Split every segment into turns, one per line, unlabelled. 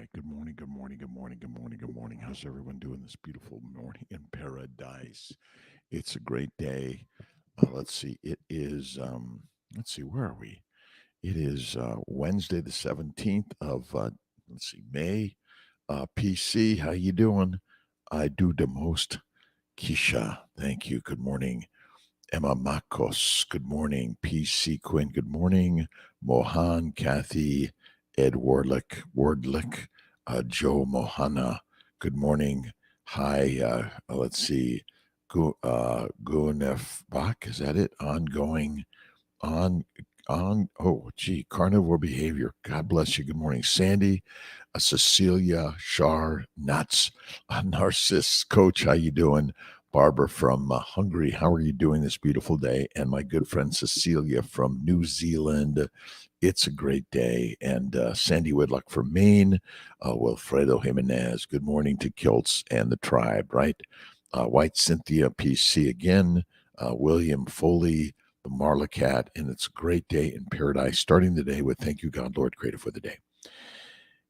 right. Good morning. Good morning. Good morning. Good morning. Good morning. How's everyone doing this beautiful morning in paradise? It's a great day. Let's see. It is. Let's see. Where are we? It is Wednesday, the 17th of. Let's see, May. PC. How you doing? I do the most. Keisha. Thank you. Good morning. Emma Makos. Good morning. PC Quinn. Good morning. Mohan. Kathy. Ed Wardlick, Joe Mohana. Good morning. Hi. Let's see. Gunef Bach. Is that it? On, oh, gee, carnivore behavior. God bless you. Good morning. Sandy, Cecilia, Shar, Nuts, Narciss, Coach. How you doing? Barbara from Hungary. How are you doing this beautiful day? And my good friend Cecilia from New Zealand. It's a great day. And Sandy Whitlock from Maine, Wilfredo Jimenez. Good morning to Kiltz and the tribe, right? White Cynthia PC again, William Foley, the Marla Cat, and it's a great day in paradise. Starting the day with thank you, God, Lord, creator for the day.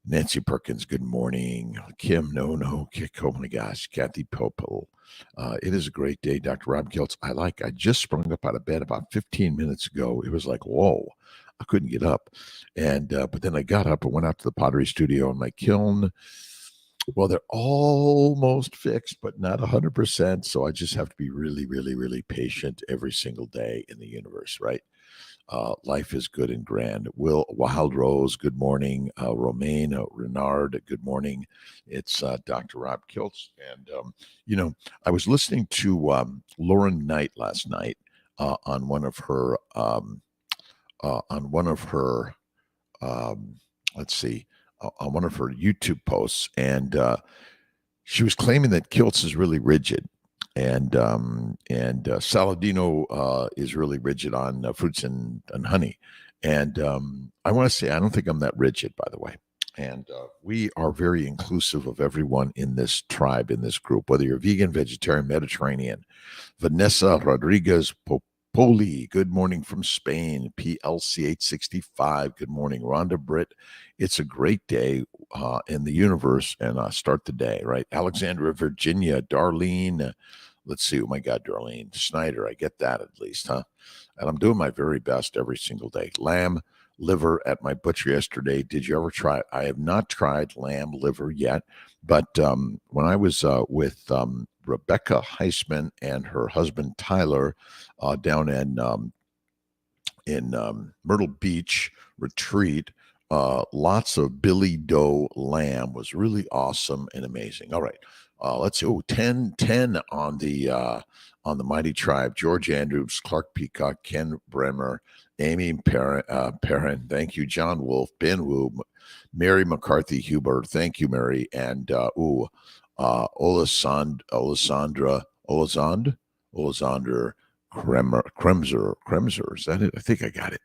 Nancy Perkins, good morning. Kim, no, Kick, oh my gosh, Kathy Popel. It is a great day, Dr. Rob Kiltz. I just sprung up out of bed about 15 minutes ago. It was like, whoa, I couldn't get up. And, but then I got up and went out to the pottery studio in my kiln. Well, they're almost fixed, but not 100%. So I just have to be really, really, really patient every single day in the universe, right? Life is good and grand. Will Wild Rose, good morning. Romaine Renard, good morning. It's Dr. Rob Kiltz. And, I was listening to Lauren Knight last night on one of her, um, let's see, on one of her YouTube posts. And she was claiming that Kiltz is really rigid. And Saladino is really rigid on fruits and honey. And I want to say I don't think I'm that rigid, by the way. And we are very inclusive of everyone in this tribe, in this group, whether you're vegan, vegetarian, Mediterranean. Vanessa Rodriguez Poli, good morning from Spain. PLC 865, good morning. Rhonda Britt, it's a great day in the universe, and start the day, right? Alexandria, Virginia, Darlene, let's see, oh my God, Darlene Snyder, I get that at least, huh? And I'm doing my very best every single day. Lamb liver at my butcher yesterday. Did you ever try it? I have not tried lamb liver yet, but when I was with Rebecca Heisman and her husband Tyler down in Myrtle Beach retreat, lots of Billy Doe lamb was really awesome and amazing. All right, let's see. Oh, 10 on the Mighty Tribe. George Andrews, Clark Peacock, Ken Bremer, Amy Perrin. Thank you, John Wolf, Ben Wu, Mary McCarthy Huber. Thank you, Mary, and Olisandra Kremser. Is that it? I think I got it.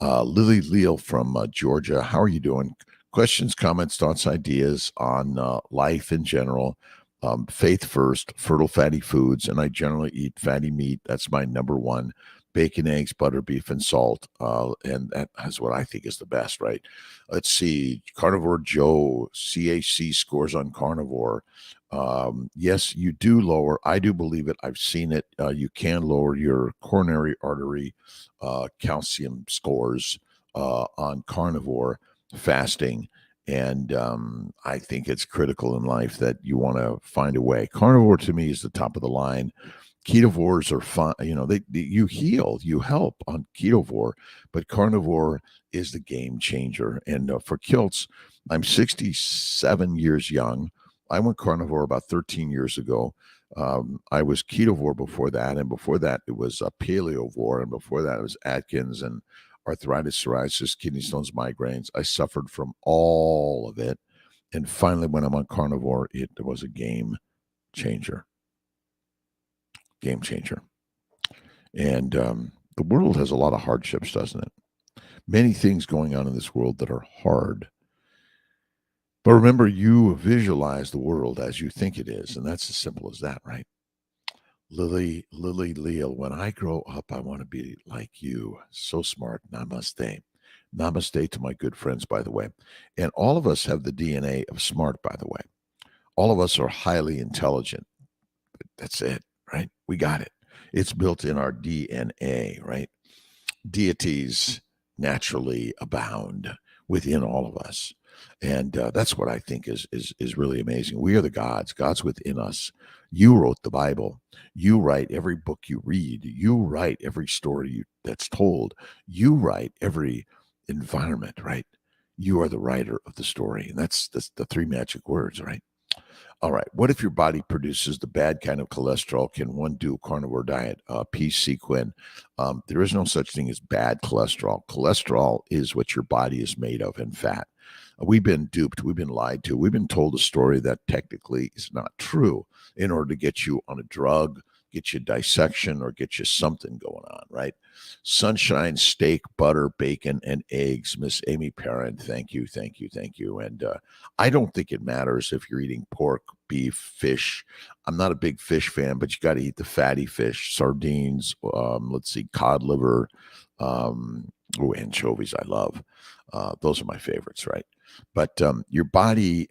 Lily Leal from Georgia. How are you doing? Questions, comments, thoughts, ideas on life in general. Faith first, fertile fatty foods, and I generally eat fatty meat. That's my number one. Bacon, eggs, butter, beef, and salt. And that's what I think is the best, right? Let's see. Carnivore Joe, CAC scores on carnivore. Yes, you do lower. I do believe it. I've seen it. You can lower your coronary artery calcium scores on carnivore fasting. And I think it's critical in life that you want to find a way. Carnivore to me is the top of the line. Ketovores are fine. You heal, you help on ketovore, but carnivore is the game changer. And for Kiltz, I'm 67 years young. I went carnivore about 13 years ago. I was ketovore before that, and before that it was paleovore, and before that it was Atkins and arthritis, psoriasis, kidney stones, migraines. I suffered from all of it, and finally, when I'm on carnivore, it was a game changer. Game changer. And the world has a lot of hardships, doesn't it? Many things going on in this world that are hard. But remember, you visualize the world as you think it is, and that's as simple as that, right? Lily Leal, when I grow up, I want to be like you. So smart. Namaste. Namaste to my good friends, by the way. And all of us have the DNA of smart, by the way. All of us are highly intelligent. That's it, right? We got it. It's built in our DNA, right? Deities naturally abound within all of us. And that's what I think is really amazing. We are the gods. God's within us. You wrote the Bible. You write every book you read. You write every story that's told. You write every environment, right? You are the writer of the story. And that's the three magic words, right? All right. What if your body produces the bad kind of cholesterol? Can one do a carnivore diet? P. Sequin. There is no such thing as bad cholesterol. Cholesterol is what your body is made of and fat. We've been duped. We've been lied to. We've been told a story that technically is not true in order to get you on a drug, get you dissection, or get you something going on, right? Sunshine, steak, butter, bacon, and eggs. Miss Amy Parent, thank you, thank you, thank you. And I don't think it matters if you're eating pork, beef, fish. I'm not a big fish fan, but you got to eat the fatty fish, sardines, let's see, cod liver, anchovies I love. Those are my favorites, right? But your body,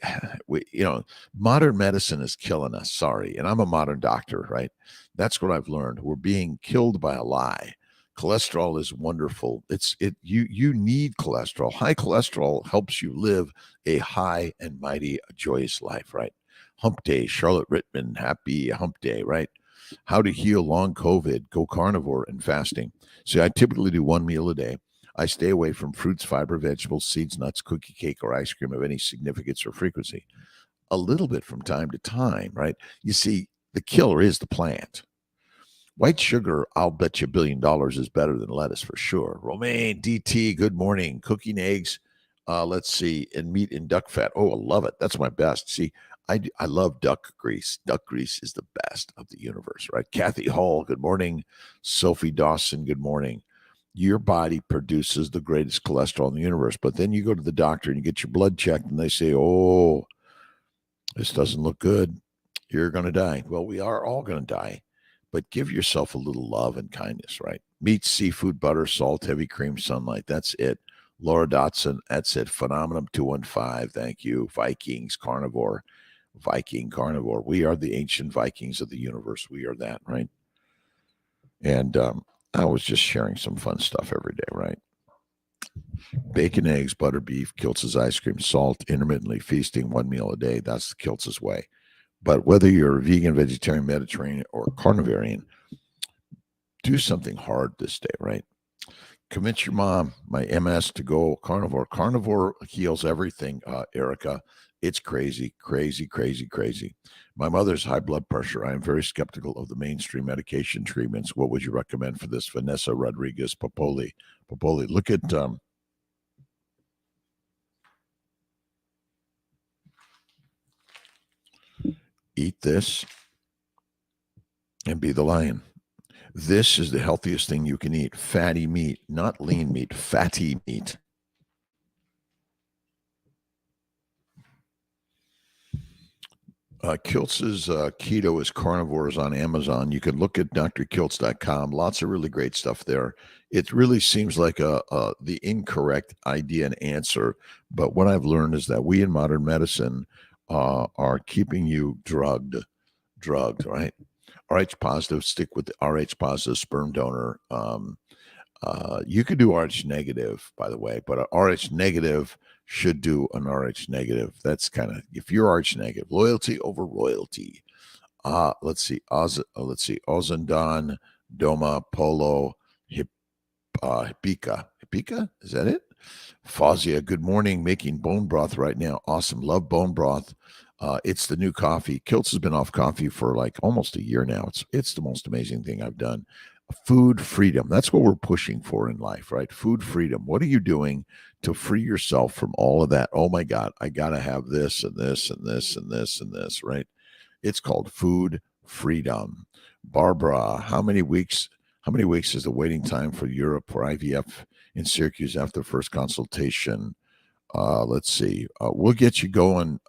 modern medicine is killing us. Sorry. And I'm a modern doctor, right? That's what I've learned. We're being killed by a lie. Cholesterol is wonderful. You need cholesterol. High cholesterol helps you live a high and mighty, joyous life, right? Hump day, Charlotte Rittman, happy hump day, right? How to heal long COVID, go carnivore and fasting. See, I typically do one meal a day. I stay away from fruits, fiber, vegetables, seeds, nuts, cookie, cake, or ice cream of any significance or frequency. A little bit from time to time, right? You see, the killer is the plant. White sugar, I'll bet you $1 billion is better than lettuce for sure. Romaine, DT, good morning. Cooking eggs, let's see, and meat and duck fat. Oh, I love it. That's my best. See, I love duck grease. Duck grease is the best of the universe, right? Kathy Hall, good morning. Sophie Dawson, good morning. Your body produces the greatest cholesterol in the universe, but then you go to the doctor and you get your blood checked and they say, oh, this doesn't look good. You're going to die. Well, we are all going to die, but give yourself a little love and kindness, right? Meat, seafood, butter, salt, heavy cream, sunlight. That's it. Laura Dotson, that's it. Phenomenon 215. Thank you. Vikings, carnivore, Viking, carnivore. We are the ancient Vikings of the universe. We are that, right? And I was just sharing some fun stuff every day, right? Bacon, eggs, butter, beef, Kiltz's ice cream, salt, intermittently feasting, one meal a day. That's the Kiltz's way. But whether you're a vegan, vegetarian, Mediterranean, or carnivorian, do something hard this day, right? Convince your mom, my MS, to go carnivore. Carnivore heals everything, Erica. It's crazy, crazy, crazy, crazy. My mother's high blood pressure. I am very skeptical of the mainstream medication treatments. What would you recommend for this? Vanessa Rodriguez Popoli. Look at eat this and be the lion. This is the healthiest thing you can eat. Fatty meat, not lean meat, fatty meat. Kiltz's Keto is Carnivores on Amazon. You can look at drkiltz.com. Lots of really great stuff there. It really seems like the incorrect idea and answer. But what I've learned is that we in modern medicine are keeping you drugged, right? RH positive, stick with the RH positive sperm donor. You could do RH negative, by the way, but a RH negative should do an RH negative. That's kind of, if you're RH negative, loyalty over royalty. Let's see, Ozandan, Doma, Polo, Hipika. Hipika, is that it? Fazia, good morning. Making bone broth right now. Awesome. Love bone broth. It's the new coffee. Kiltz has been off coffee for like almost a year now. It's the most amazing thing I've done. Food freedom. That's what we're pushing for in life, right? Food freedom. What are you doing to free yourself from all of that? Oh my God, I got to have this and this and this and this and this, right? It's called food freedom. Barbara, how many weeks is the waiting time for Europe for IVF in Syracuse after the first consultation? Let's see. We'll get you going.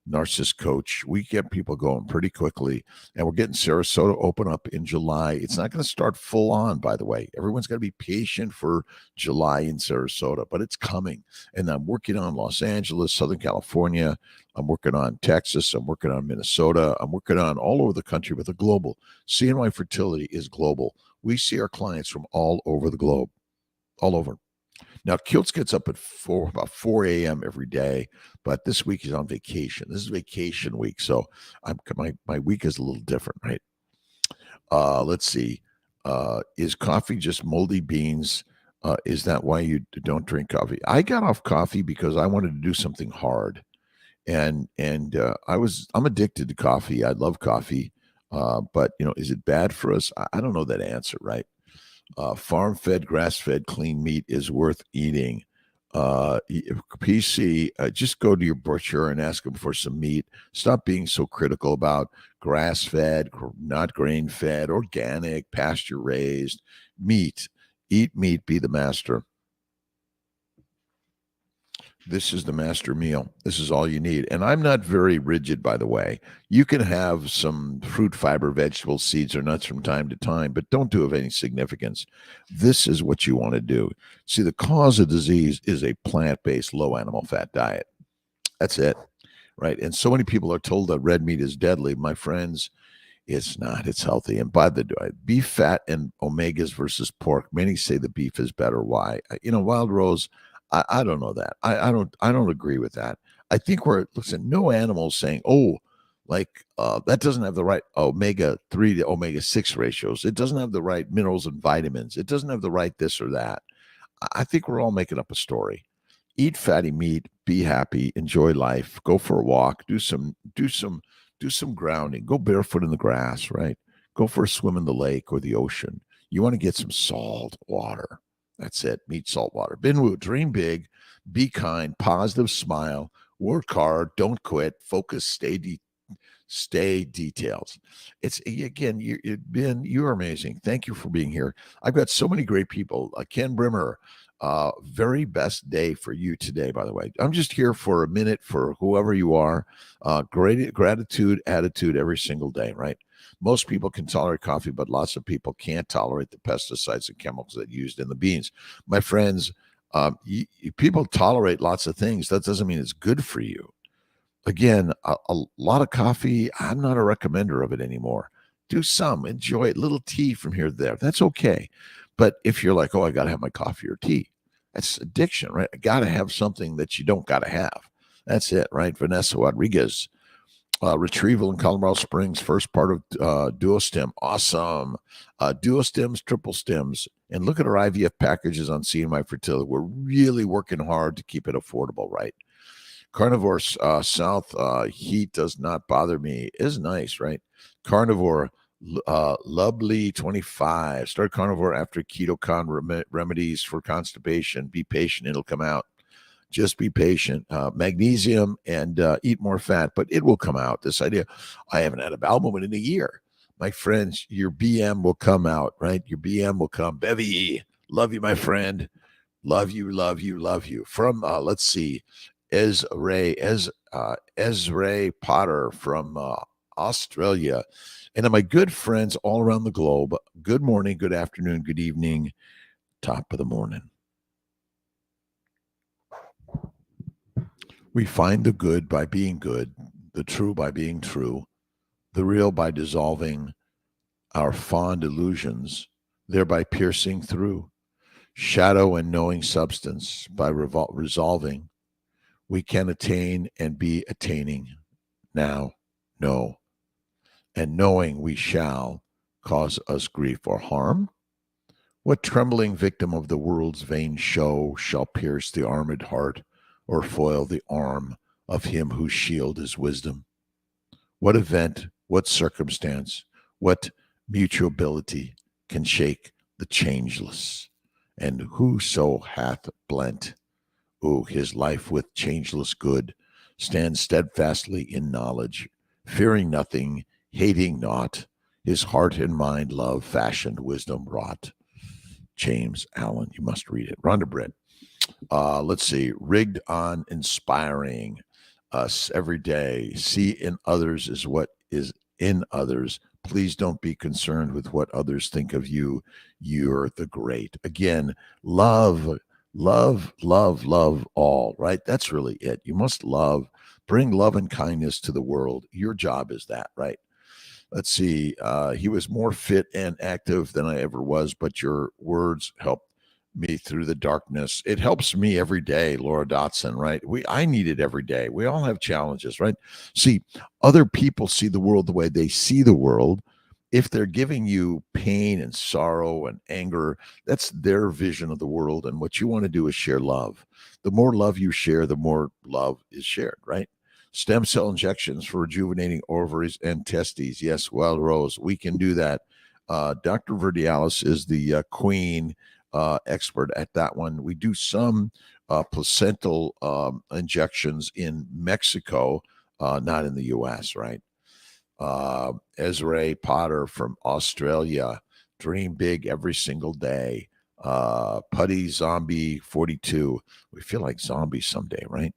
narcissist coach. We get people going pretty quickly, and we're getting Sarasota open up in July. It's not going to start full on, by the way. Everyone's got to be patient for July in Sarasota, but it's coming. And I'm working on Los Angeles, Southern California. I'm working on Texas. I'm working on Minnesota. I'm working on all over the country with a global. CNY Fertility is global. We see our clients from all over the globe, all over. Now, Kiltz gets up at about 4 a.m. every day, but this week he's on vacation. This is vacation week, so my week is a little different, right? Let's see. Is coffee just moldy beans? Is that why you don't drink coffee? I got off coffee because I wanted to do something hard, and I'm addicted to coffee. I love coffee, but is it bad for us? I don't know that answer, right? Farm-fed, grass-fed, clean meat is worth eating. PC, just go to your butcher and ask them for some meat. Stop being so critical about grass-fed, not grain-fed, organic, pasture-raised meat. Eat meat, be the master. This is the master meal. This is all you need. And I'm not very rigid, by the way. You can have some fruit, fiber, vegetables, seeds, or nuts from time to time, but don't do it of any significance. This is what you want to do. See, the cause of disease is a plant-based, low animal fat diet. That's it, right? And so many people are told that red meat is deadly. My friends, it's not. It's healthy. And by the way, beef fat and omegas versus pork. Many say the beef is better. Why? Wild Rose, I don't know that. I don't agree with that. I think listen, no animal saying, that doesn't have the right omega-3 to omega-6 ratios. It doesn't have the right minerals and vitamins. It doesn't have the right this or that. I think we're all making up a story. Eat fatty meat, be happy, enjoy life, go for a walk, do some grounding, go barefoot in the grass, right? Go for a swim in the lake or the ocean. You want to get some salt water. That's it. Meet salt water. Binwoo, dream big, be kind, positive, smile, work hard, don't quit, focus, stay details. It's again, you're amazing. Thank you for being here. I've got so many great people. Ken Brimmer, very best day for you today, by the way. I'm just here for a minute for whoever you are. Great gratitude, attitude every single day, right? Most people can tolerate coffee, but lots of people can't tolerate the pesticides and chemicals that are used in the beans. My friends, people tolerate lots of things. That doesn't mean it's good for you. Again, a lot of coffee, I'm not a recommender of it anymore. Do some, enjoy it, little tea from here to there. That's okay. But if you're like, I got to have my coffee or tea, that's addiction, right? I got to have something that you don't got to have. That's it, right? Vanessa Rodriguez, retrieval in Colorado Springs, first part of Duostem. Awesome. Duo stems, triple stems. And look at our IVF packages on CNY Fertility. We're really working hard to keep it affordable, right? Carnivore South heat does not bother me. Is nice, right? Carnivore Lovely 25. Start carnivore after keto remedies for constipation. Be patient. It'll come out. Just be patient. Magnesium and eat more fat, but it will come out. This idea, I haven't had a bowel movement in a year. My friends, your BM will come out, right? Your BM will come. Bevy, love you, my friend. Love you, love you, love you. From, let's see, Ezra Potter from Australia. And my good friends all around the globe, good morning, good afternoon, good evening, top of the morning. We find the good by being good, the true by being true, the real by dissolving our fond illusions, thereby piercing through shadow and knowing substance by resolving. We can attain and be attaining now, know, and knowing we shall cause us grief or harm. What trembling victim of the world's vain show shall pierce the armored heart or foil the arm of him whose shield is wisdom? What event, what circumstance, what mutability can shake the changeless? And whoso hath blent, his life with changeless good, stands steadfastly in knowledge, fearing nothing, hating naught, his heart and mind love fashioned, wisdom wrought. James Allen, you must read it. Rhonda Britt. Let's see. Rigged on Inspiring. us every day. See in others is what is in others. Please don't be concerned with what others think of you. You're the great. Again, love, love all, right? That's really it. You must love, bring love and kindness to the world. Your job is that, right? Let's see. He was more fit and active than I ever was, but your words helped me through the darkness. It helps me every day, Laura Dotson, right? I need it every day. We all have challenges, right? See, other people see the world the way they see the world. If they're giving you pain and sorrow and anger, that's their vision of the world. And what you want to do is share love. The more love you share, the more love is shared, right? Stem cell injections for rejuvenating ovaries and testes. Yes, Wild Rose, we can do that. Dr. Verdialis is the queen expert at that one. We do some placental injections in Mexico, not in the U.S., right? Ezra Potter from Australia. Dream big every single day. Putty Zombie 42. We feel like zombies someday, right?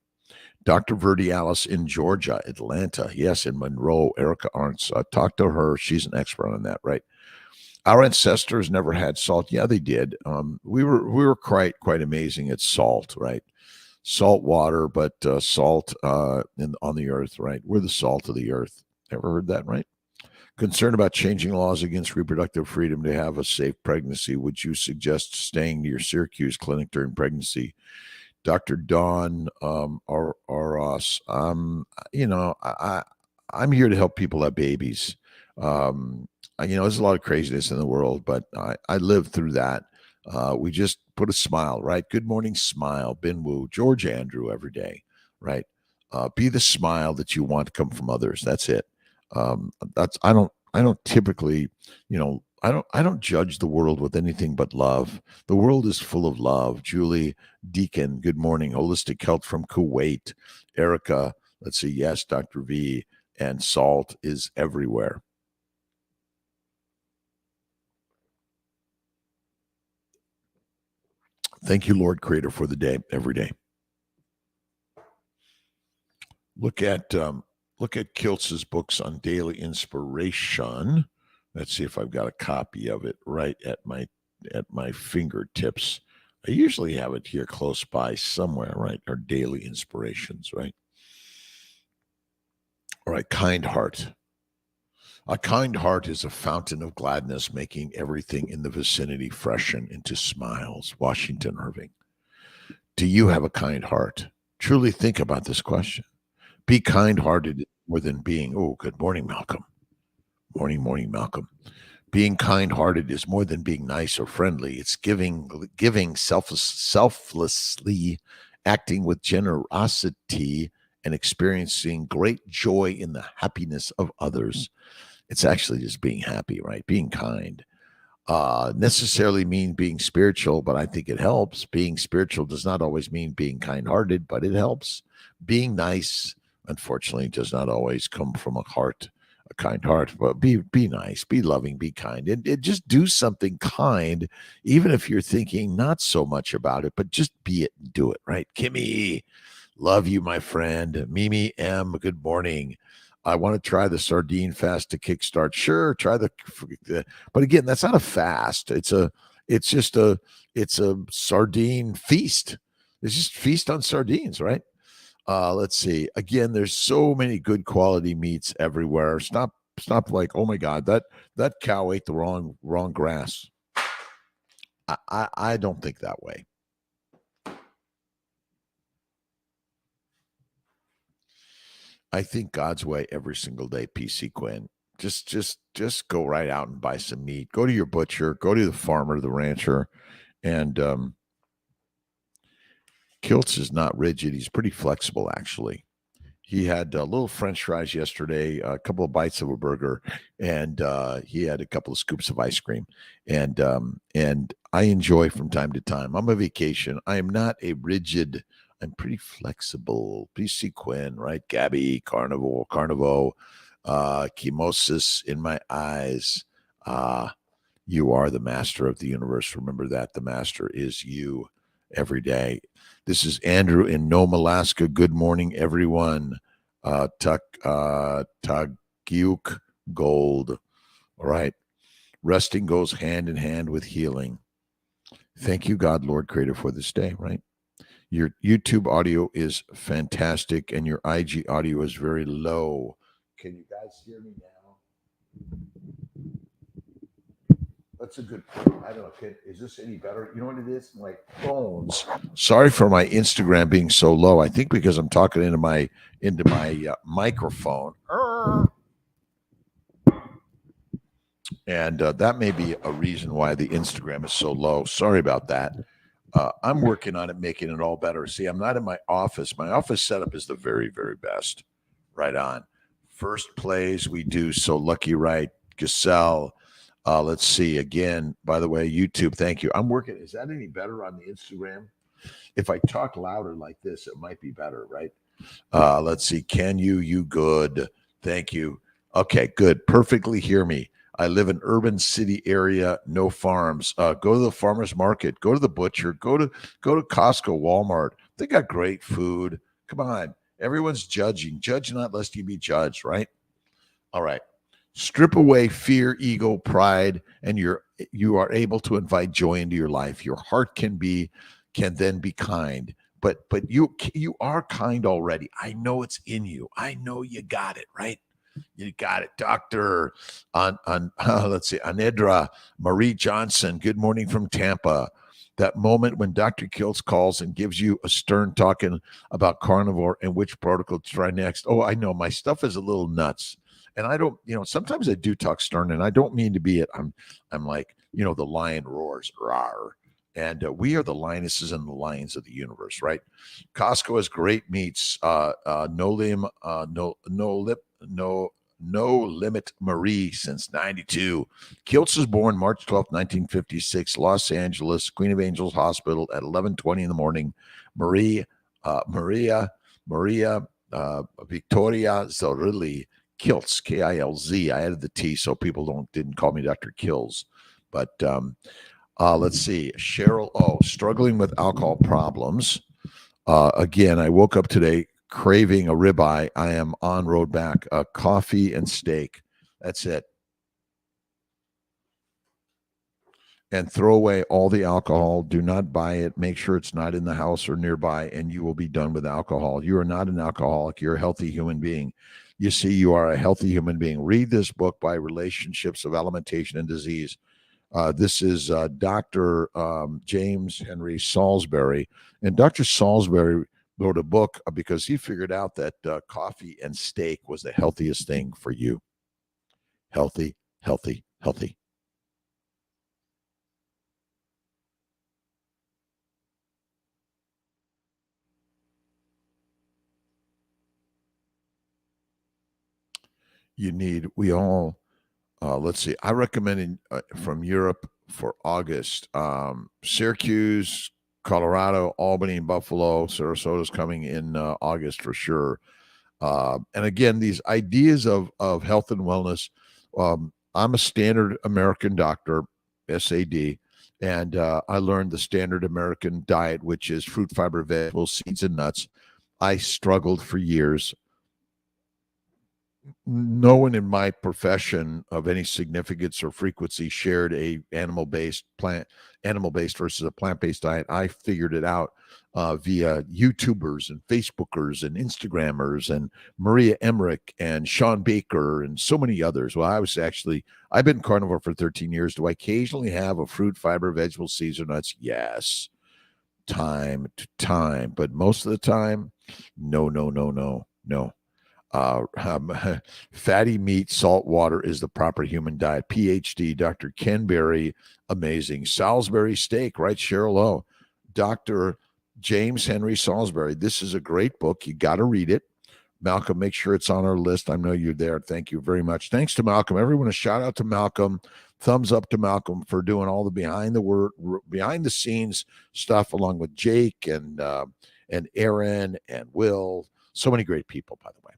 Dr. Verdialis in Georgia, Atlanta. Yes, in Monroe, Erica Arntz. Talk to her. She's an expert on that, right? Our ancestors never had salt. Yeah, they did. We were quite amazing at salt, right? Salt water, but salt on the earth, right? We're the salt of the earth. Ever heard that, right? Concerned about changing laws against reproductive freedom to have a safe pregnancy. Would you suggest staying to your Syracuse clinic during pregnancy? Dr. Dawn or us. I'm here to help people have babies. There's a lot of craziness in the world, but I lived through that. We just put a smile, right? Good morning, smile. Bin Wu, George Andrew every day, right? Be the smile that you want to come from others. That's it. I don't typically, I don't judge the world with anything but love. The world is full of love. Julie Deacon, good morning. Holistic Health from Kuwait. Erica, let's see. Yes, Dr. V. And salt is everywhere. Thank you, Lord Creator, for the day, every day. Look at Kiltz's books on daily inspiration. Let's see if I've got a copy of it right at my fingertips. I usually have it here close by somewhere, right? Our daily inspirations, right? All right, kind heart. A kind heart is a fountain of gladness, making everything in the vicinity freshen into smiles. Washington Irving. Do you have a kind heart? Truly think about this question. Be kind hearted more than being, oh, good morning, Malcolm. Morning, Malcolm. Being kind hearted is more than being nice or friendly. It's giving selflessly, acting with generosity, and experiencing great joy in the happiness of others. It's actually just being happy, right? Being kind. Necessarily mean being spiritual, but I think it helps. Being spiritual does not always mean being kind hearted, but it helps. Being nice, unfortunately, does not always come from a kind heart. But be nice, be loving, be kind, and just do something kind, even if you're thinking not so much about it, but just be it and do it, right? Kimmy, love you, my friend. Mimi M, good morning. I want to try the sardine fast to kickstart. Sure, try but again, that's not a fast. It's a sardine feast. It's just feast on sardines, right? Let's see. Again, there's so many good quality meats everywhere. Stop like, oh my God, that cow ate the wrong grass. I don't think that way. I think God's way every single day, PC Quinn. Just go right out and buy some meat. Go to your butcher, go to the farmer, the rancher, and Kiltz is not rigid. He's pretty flexible, actually. He had little French fries yesterday, a couple of bites of a burger, and he had a couple of scoops of ice cream. And I enjoy from time to time. I'm a vacation. I am not a rigid. I'm pretty flexible. PC Quinn, right? Gabby, Carnivore, chemosis in my eyes. You are the master of the universe. Remember that the master is you. every day. This is Andrew in Nome, Alaska. Good morning, everyone. Tagyuk Gold. All right. Resting goes hand in hand with healing. Thank you, God, Lord, Creator, for this day, right? Your YouTube audio is fantastic and your IG audio is very low. Can you guys hear me now? That's a good point. I don't know. Is this any better? You know what it is? My phones. Sorry for my Instagram being so low. I think because I'm talking into my microphone. And that may be a reason why the Instagram is so low. Sorry about that. I'm working on it, making it all better. See, I'm not in my office. My office setup is the very, very best. Right on. First plays we do. So Lucky Right, Giselle. Let's see again. By the way, YouTube, thank you. I'm working. Is that any better on the Instagram? If I talk louder like this, it might be better, right? Let's see. Can you good? Thank you. Okay, good. Perfectly hear me. I live in urban city area, no farms. Go to the farmer's market, go to the butcher, go to Costco, Walmart. They got great food. Come on. Everyone's judging. Judge not lest you be judged, right? All right. Strip away fear, ego, pride, and you are able to invite joy into your life. Your heart can then be kind. But you are kind already. I know it's in you. I know you got it, right? You got it, Doctor. Let's see, Anedra Marie Johnson. Good morning from Tampa. That moment when Dr. Kiltz calls and gives you a stern talking about carnivore and which protocol to try next. Oh, I know my stuff is a little nuts, and I don't. Sometimes I do talk stern, and I don't mean to be it. I'm like, the lion roars, rawr. And we are the lionesses and the lions of the universe, right? Costco has great meats. No Limit Marie since 92. Kiltz was born March 12th, 1956, Los Angeles, Queen of Angels Hospital at 11:20 in the morning. Maria Victoria Zorilli Kiltz, Kilz. I added the T so people didn't call me Dr. Kills. But let's see. Cheryl struggling with alcohol problems. Again, I woke up today craving a ribeye. I am on road back. Coffee and steak. That's it. And throw away all the alcohol. Do not buy it. Make sure it's not in the house or nearby, and you will be done with alcohol. You are not an alcoholic. You're a healthy human being. You see, you are a healthy human being. Read this book by Relationships of Alimentation and Disease. This is Dr. James Henry Salisbury. And Dr. Salisbury wrote a book because he figured out that coffee and steak was the healthiest thing for you. Healthy, healthy, healthy. Let's see, I recommend from Europe for August, Syracuse, Colorado, Albany, and Buffalo. Sarasota's coming in August for sure. And again, these ideas of health and wellness. I'm a standard American doctor, SAD, and I learned the standard American diet, which is fruit, fiber, vegetables, seeds, and nuts. I struggled for years. No one in my profession of any significance or frequency shared a animal-based versus a plant-based diet. I figured it out via YouTubers and Facebookers and Instagrammers and Maria Emmerich and Sean Baker and so many others. Well, I've been carnivore for 13 years. Do I occasionally have a fruit, fiber, vegetable, seeds, or nuts? Yes, time to time, but most of the time, no. Fatty meat, salt water is the proper human diet. PhD, Dr. Ken Berry, amazing. Salisbury steak, right? Cheryl O. Dr. James Henry Salisbury. This is a great book. You got to read it. Malcolm, make sure it's on our list. I know you're there. Thank you very much. Thanks to Malcolm. Everyone, a shout out to Malcolm. Thumbs up to Malcolm for doing all the behind the scenes stuff, along with Jake and Aaron and Will. So many great people, by the way.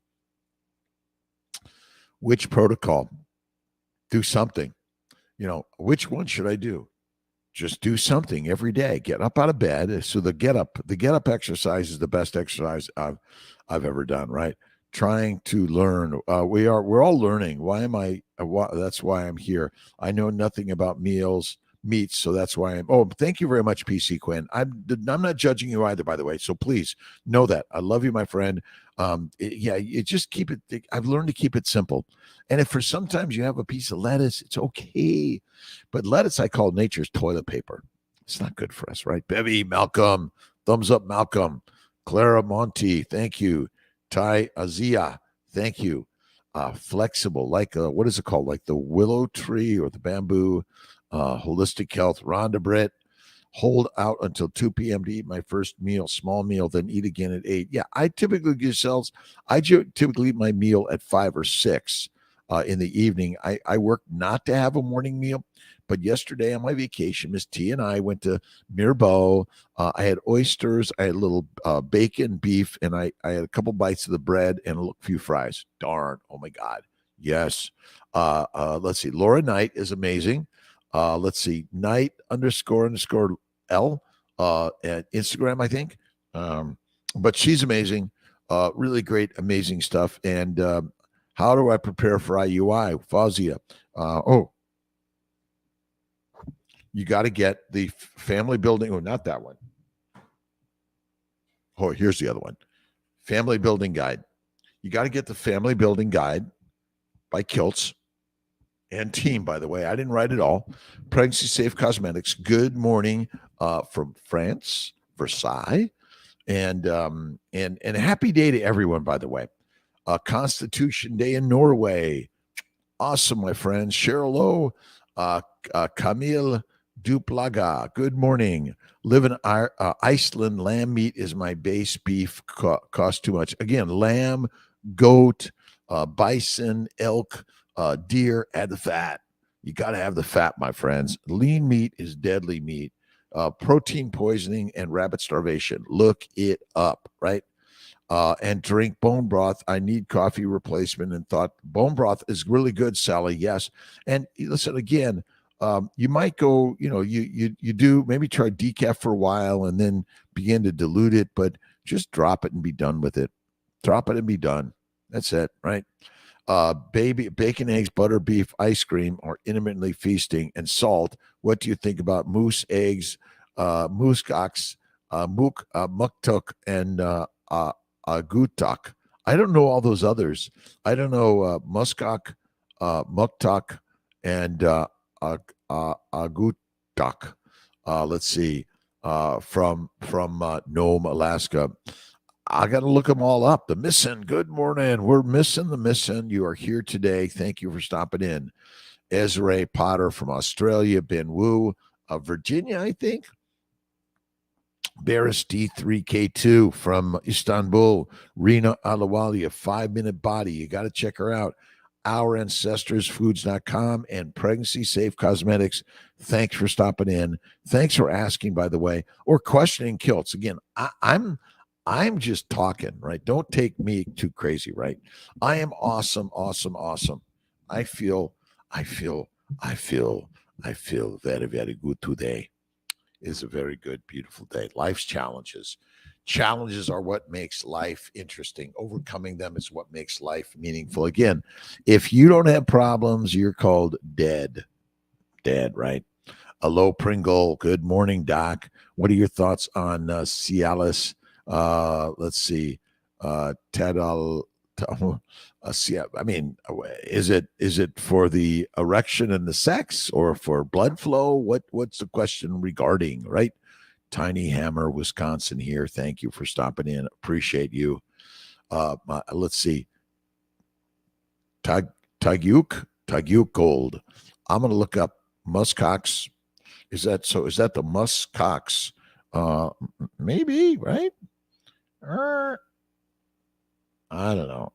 Which protocol? Do something. Which one should I do? just do something every day. Get up out of bed. So the get up exercise is the best exercise I've ever done. Right, trying to learn. We're all learning. Why am I? That's why I'm here. I know nothing about meats, so that's why I'm. Oh, thank you very much, PC Quinn. I'm not judging you either, by the way. So please know that I love you, my friend. You just keep it. I've learned to keep it simple. And if for sometimes you have a piece of lettuce, it's okay. But lettuce, I call nature's toilet paper. It's not good for us, right? Bevy, Malcolm, thumbs up, Malcolm. Clara Monti, thank you. Ty Azia, thank you. Flexible, like what is it called? Like the willow tree or the bamboo. Holistic Health, Rhonda Britt. Hold out until 2 p.m. to eat my first meal, small meal, then eat again at 8. Yeah, I typically typically eat my meal at 5 or 6 in the evening. I work not to have a morning meal, but yesterday on my vacation, Miss T and I went to Mirbeau. I had oysters, I had a little bacon, beef, and I had a couple bites of the bread and a few fries. Darn, oh my God. Yes. Let's see. Laura Knight is amazing. Let's see. Knight __ L at Instagram, I think. But she's amazing. Really great, amazing stuff. And how do I prepare for IUI? Fazia. You got to get the family building. Oh, not that one. Oh, here's the other one. Family building guide. You got to get the family building guide by Kiltz and team, by the way. I didn't write it all. Pregnancy Safe Cosmetics. Good morning from France, Versailles. And a happy day to everyone, by the way. Constitution Day in Norway. Awesome, my friends. Cheryl Lowe, Camille Duplaga. Good morning. Live in Iceland. Lamb meat is my base. Beef costs too much. Again, lamb, goat, bison, elk, deer. Add the fat. You got to have the fat, my friends. Lean meat is deadly meat. Protein poisoning and rabbit starvation. Look it up, right? And drink bone broth. I need coffee replacement and thought bone broth is really good, Sally. Yes. And listen, again, you might go, you do maybe try decaf for a while and then begin to dilute it, but just drop it and be done with it. Drop it and be done. That's it, right? Baby bacon, eggs, butter, beef, ice cream, or intermittently feasting and salt. What do you think about moose, eggs, muskox, muktuk, and gutak? I don't know all those others. I don't know muskok, muktak, and gutak. Let's see. From Nome, Alaska. I got to look them all up. The Missing. Good morning. We're missing the Missing. You are here today. Thank you for stopping in. Ezra Potter from Australia. Ben Wu of Virginia, I think. Barris D3K2 from Istanbul. Rena Alawalia, 5-Minute Body. You got to check her out. OurAncestorsFoods.com and Pregnancy Safe Cosmetics. Thanks for stopping in. Thanks for asking, by the way, or questioning Kiltz. Again, I'm just talking, right? Don't take me too crazy, right? I am awesome, awesome, awesome. I feel very, very good today. It's a very good, beautiful day. Life's challenges. Challenges are what makes life interesting. Overcoming them is what makes life meaningful. Again, if you don't have problems, you're called dead. Dead, right? Hello, Pringle. Good morning, Doc. What are your thoughts on Cialis? Let's see. Tadal. I mean, is it for the erection and the sex, or for blood flow? What's the question regarding? Right? Tiny Hammer, Wisconsin. Here. Thank you for stopping in. Appreciate you. Let's see. Tagyuk Gold. I'm gonna look up muskox. Is that so? Is that the muskox? Maybe, right? I don't know.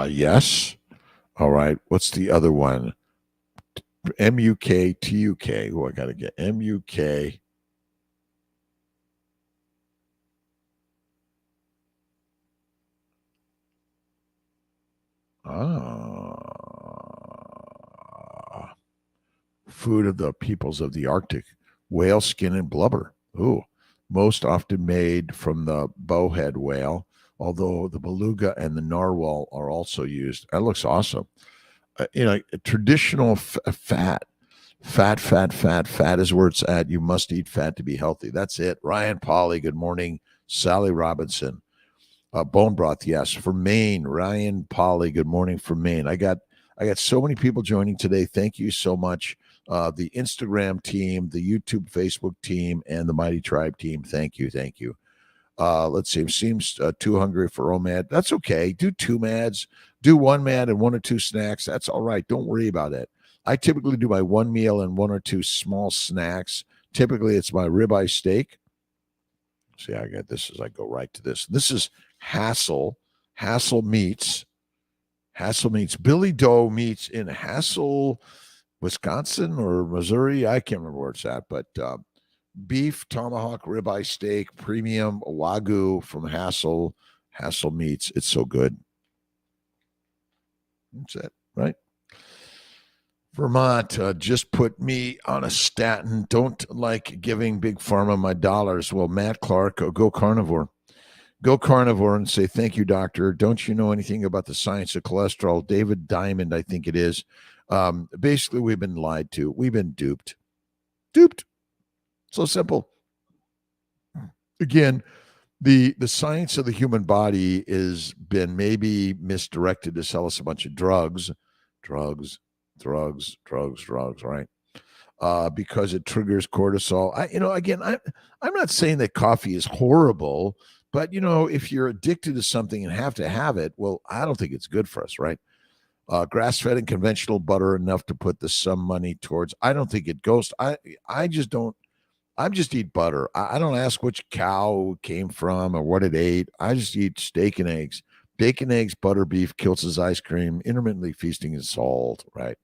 Yes. All right. What's the other one? MUK, Oh, I got to get MUK. Food of the peoples of the Arctic, whale skin and blubber. Ooh, most often made from the bowhead whale, although the beluga and the narwhal are also used. That looks awesome. Traditional fat. Fat is where it's at. You must eat fat to be healthy. That's it. Ryan Polly, good morning. Sally Robinson, bone broth, yes. From Maine, Ryan Polly, good morning from Maine. I got so many people joining today. Thank you so much. The Instagram team, the YouTube, Facebook team, and the Mighty Tribe team. Thank you. Let's see. It seems too hungry for OMAD. That's okay. Do 2 MADs. Do 1 MAD and 1 or 2 snacks. That's all right. Don't worry about it. I typically do my 1 meal and 1 or 2 small snacks. Typically, it's my ribeye steak. See, I got this as I go right to this. This is Hassel Meats. Billy Doe Meats in Hassel, Wisconsin or Missouri. I can't remember where it's at, but beef tomahawk ribeye steak, premium Wagyu from Hassel Meats. It's so good. That's it, right? Vermont just put me on a statin. Don't like giving Big Pharma my dollars. Well, Matt Clark, go carnivore. Go carnivore and say, thank you, doctor. Don't you know anything about the science of cholesterol? David Diamond, I think it is. Basically, we've been lied to. We've been duped. So simple. Again, the science of the human body has been maybe misdirected to sell us a bunch of drugs, right? Because it triggers cortisol. I'm not saying that coffee is horrible, but if you're addicted to something and have to have it, well, I don't think it's good for us, right? Grass-fed and conventional butter enough to put some money towards. I don't think it goes. I just don't. I just eat butter. I don't ask which cow it came from or what it ate. I just eat steak and eggs, bacon, eggs, butter, beef, Kiltz's ice cream, intermittently feasting and salt, right?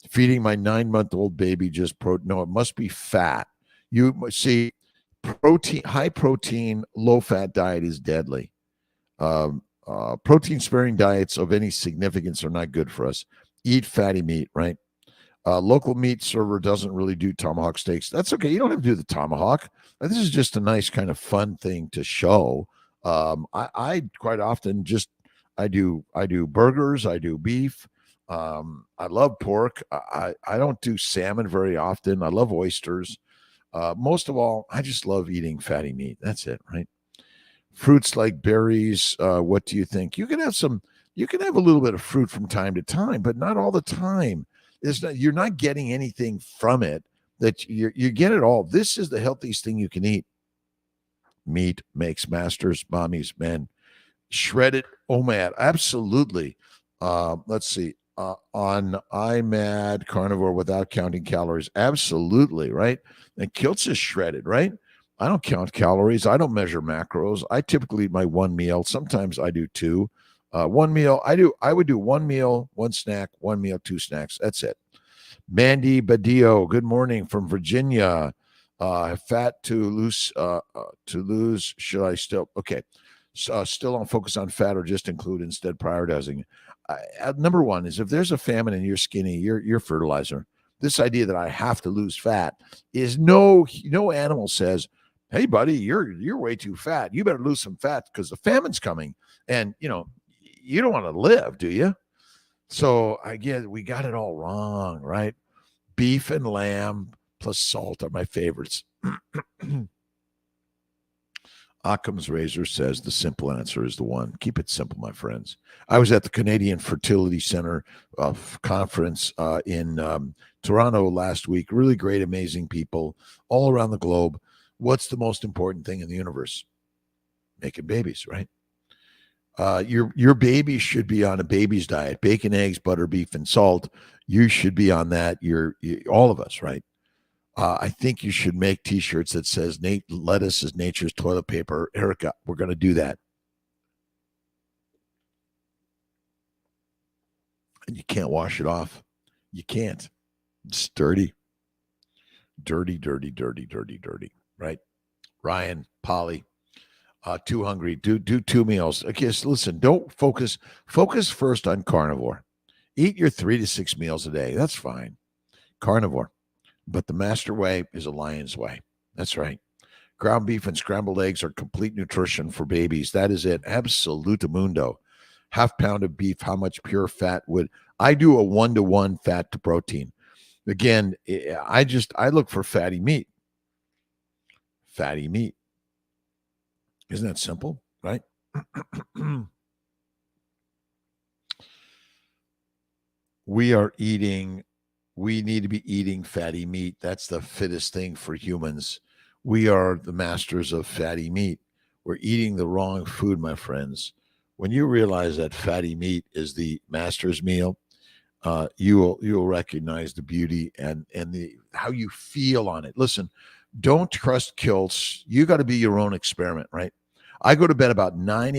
Feeding my 9-month-old baby just protein. No, it must be fat. You see, high protein, low fat diet is deadly. Protein sparing diets of any significance are not good for us. Eat fatty meat, right? Local meat server doesn't really do tomahawk steaks. That's okay. You don't have to do the tomahawk. This is just a nice kind of fun thing to show. I quite often I do burgers. I do beef. I love pork. I don't do salmon very often. I love oysters. Most of all, I just love eating fatty meat. That's it, right? Fruits like berries. What do you think? You can have a little bit of fruit from time to time, but not all the time. You're not getting anything from it that you get it all. This is the healthiest thing you can eat. Meat makes masters, mommies, men. Shredded OMAD, absolutely. Let's see. On IMAD carnivore without counting calories, absolutely, right? And Kiltz is shredded, right? I don't count calories. I don't measure macros. I typically eat my 1 meal. Sometimes I do 2. 1 meal, I would do 1 meal, 1 snack, 1 meal, 2 snacks. That's it. Mandy Badillo, good morning from Virginia. Fat to lose. Should I still? Okay. Still on focus on fat or just include instead prioritizing. Number one is if there's a famine and you're skinny, you're fertilizer. This idea that I have to lose fat is no animal says, hey buddy, you're way too fat. You better lose some fat because the famine's coming. And you don't want to live, do you? So again, we got it all wrong, right? Beef and lamb plus salt are my favorites. Occam's razor says the simple answer is the one. Keep it simple, my friends. I was at the Canadian Fertility Center conference in Toronto last week. Really great, amazing people all around the globe. What's the most important thing in the universe? Making babies, right? Your baby should be on a baby's diet: bacon, eggs, butter, beef, and salt. You should be on that. All of us, right? I think you should make T-shirts that says lettuce is nature's toilet paper. Erica, we're going to do that. And you can't wash it off. You can't. It's dirty. Dirty, right? Ryan, Polly. Too hungry. Do 2 meals. Okay, so listen, don't focus first on carnivore. Eat your 3 to 6 meals a day. That's fine. Carnivore. But the master way is a lion's way. That's right. Ground beef and scrambled eggs are complete nutrition for babies. That is it. Absolutamundo. Half pound of beef, how much pure fat would I do a 1-to-1 fat to protein? Again, I look for fatty meat. Fatty meat. Isn't that simple, right? we need to be eating fatty meat. That's the fittest thing for humans. We are the masters of fatty meat. We're eating the wrong food, my friends. When you realize that fatty meat is the master's meal, you'll recognize the beauty and the how you feel on it. Listen, don't trust Kiltz. You got to be your own experiment, right? I go to bed about 9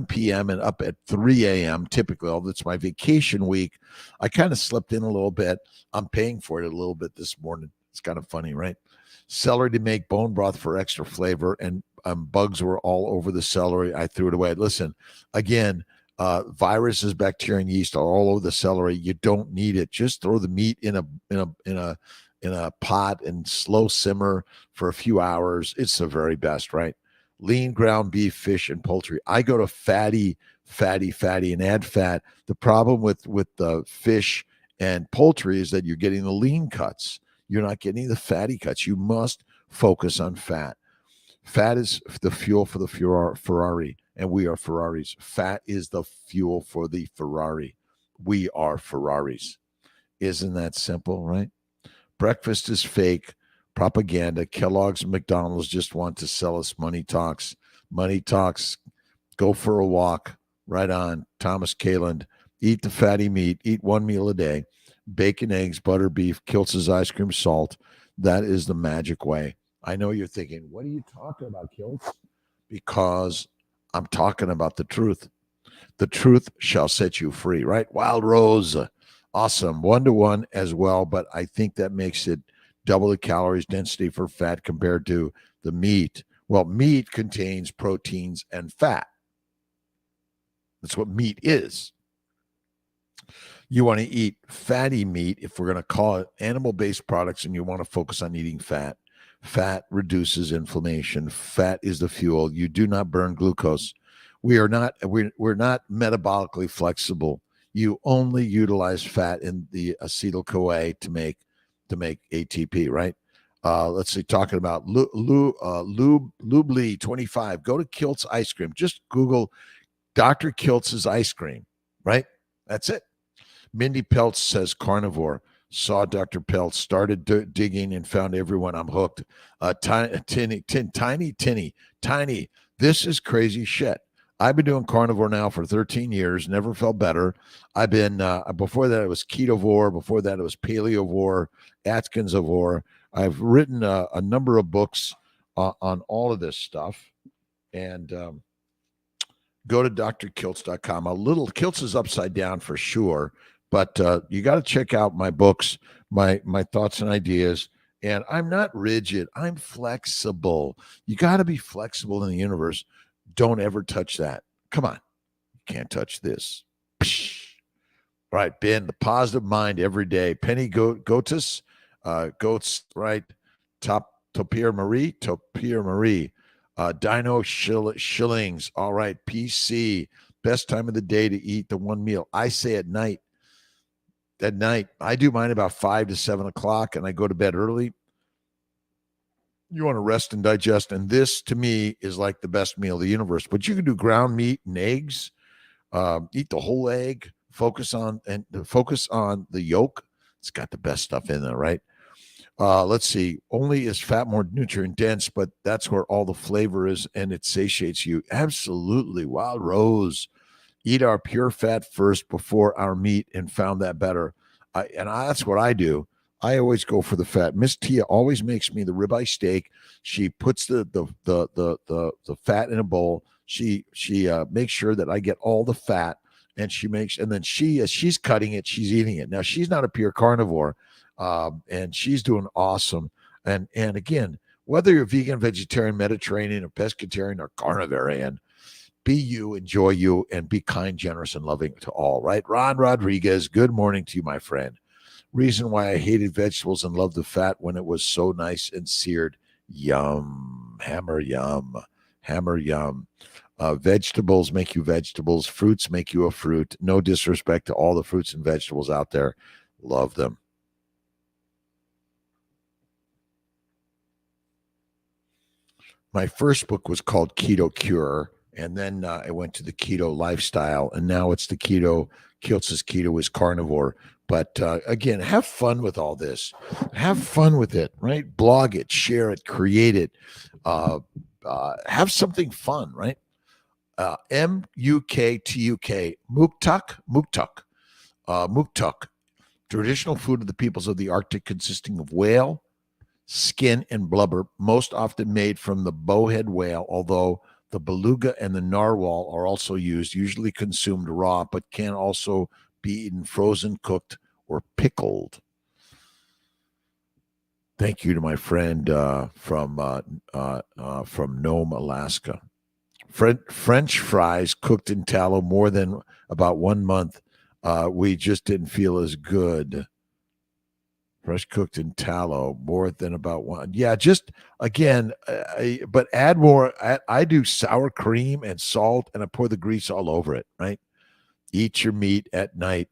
p.m. and up at 3 a.m. typically, although it's my vacation week. I kind of slept in a little bit. I'm paying for it a little bit this morning. It's kind of funny, right? Celery to make bone broth for extra flavor, and bugs were all over the celery. I threw it away. Listen, again, viruses, bacteria, and yeast are all over the celery. You don't need it. Just throw the meat in a pot and slow simmer for a few hours. It's the very best, right? Lean ground beef, fish, and poultry. I go to fatty, and add fat. The problem with the fish and poultry is that you're getting the lean cuts. You're not getting the fatty cuts. You must focus on fat. Fat is the fuel for the Ferrari, and we are Ferraris. Fat is the fuel for the Ferrari. We are Ferraris. Isn't that simple, right? Breakfast is fake propaganda. Kellogg's and McDonald's just want to sell us money talks. Money talks. Go for a walk. Right on. Thomas Kaland. Eat the fatty meat. Eat 1 meal a day. Bacon, eggs, butter, beef, Kiltz's ice cream, salt. That is the magic way. I know you're thinking, what are you talking about, Kiltz? Because I'm talking about the truth. The truth shall set you free, right? Wild Rose. Awesome. 1-to-1 as well, but I think that makes it double the calories density for fat compared to the meat. Well, meat contains proteins and fat. That's what meat is. You want to eat fatty meat if we're going to call it animal-based products, and you want to focus on eating fat. Fat reduces inflammation. Fat is the fuel. You do not burn glucose. We're not metabolically flexible. You only utilize fat in the acetyl-CoA to make ATP, right? Let's see, talking about Lubli 25. Go to Kiltz ice cream. Just Google Dr. Kiltz's ice cream, right? That's it. Mindy Peltz says carnivore. Saw Dr. Peltz, started digging and found everyone. I'm hooked. Tiny. This is crazy shit. I've been doing carnivore now for 13 years. Never felt better. I've been, before that, it was ketovore. Before that, it was paleovore, Atkinsovore. I've written a number of books on all of this stuff. And go to drkiltz.com. Kiltz is upside down for sure. But you got to check out my books, my thoughts and ideas. And I'm not rigid. I'm flexible. You got to be flexible in the universe. Don't ever touch that. Come on. You can't touch this. Psh. All right, Ben, the positive mind every day. Penny Goats, right? Topier Marie. Dino Shillings. All right, PC. Best time of the day to eat the one meal. I say at night. I do mine about 5 to 7 o'clock, and I go to bed early. You want to rest and digest, and this to me is like the best meal of the universe. But you can do ground meat and eggs. Eat the whole egg. Focus on the yolk. It's got the best stuff in there, right? Let's see. Only is fat more nutrient dense, but that's where all the flavor is, and it satiates you. Absolutely. Wild Rose. Eat our pure fat first before our meat, and found that better. That's what I do. I always go for the fat. Miss Tia always makes me the ribeye steak. She puts the fat in a bowl. She makes sure that I get all the fat, and then as she's cutting it, she's eating it. Now she's not a pure carnivore, and she's doing awesome. And again, Whether you're vegan, vegetarian, Mediterranean, or pescatarian, or carnivarian, be you, enjoy you, and be kind, generous, and loving to all, right? Ron Rodriguez, good morning to you, my friend. Reason why I hated vegetables and loved the fat when it was so nice and seared. Yum. Hammer yum. Hammer yum. Vegetables make you vegetables. Fruits make you a fruit. No disrespect to all the fruits and vegetables out there. Love them. My first book was called Keto Cure, and then I went to the Keto Lifestyle, and now it's the Keto. Kiltz's Keto is Carnivore. But again, have fun with all this. Have fun with it, right? Blog it, share it, create it. Have something fun, right? Muktuk, Muktuk, traditional food of the peoples of the Arctic, consisting of whale, skin, and blubber, most often made from the bowhead whale, although the beluga and the narwhal are also used, usually consumed raw, but can also be eaten frozen, cooked, or pickled. Thank you to my friend from Nome, Alaska. French fries cooked in tallow more than about 1 month. We just didn't feel as good. Fresh cooked in tallow more than about one. Yeah, just again, but add more. I do sour cream and salt, and I pour the grease all over it. Right. Eat your meat at night.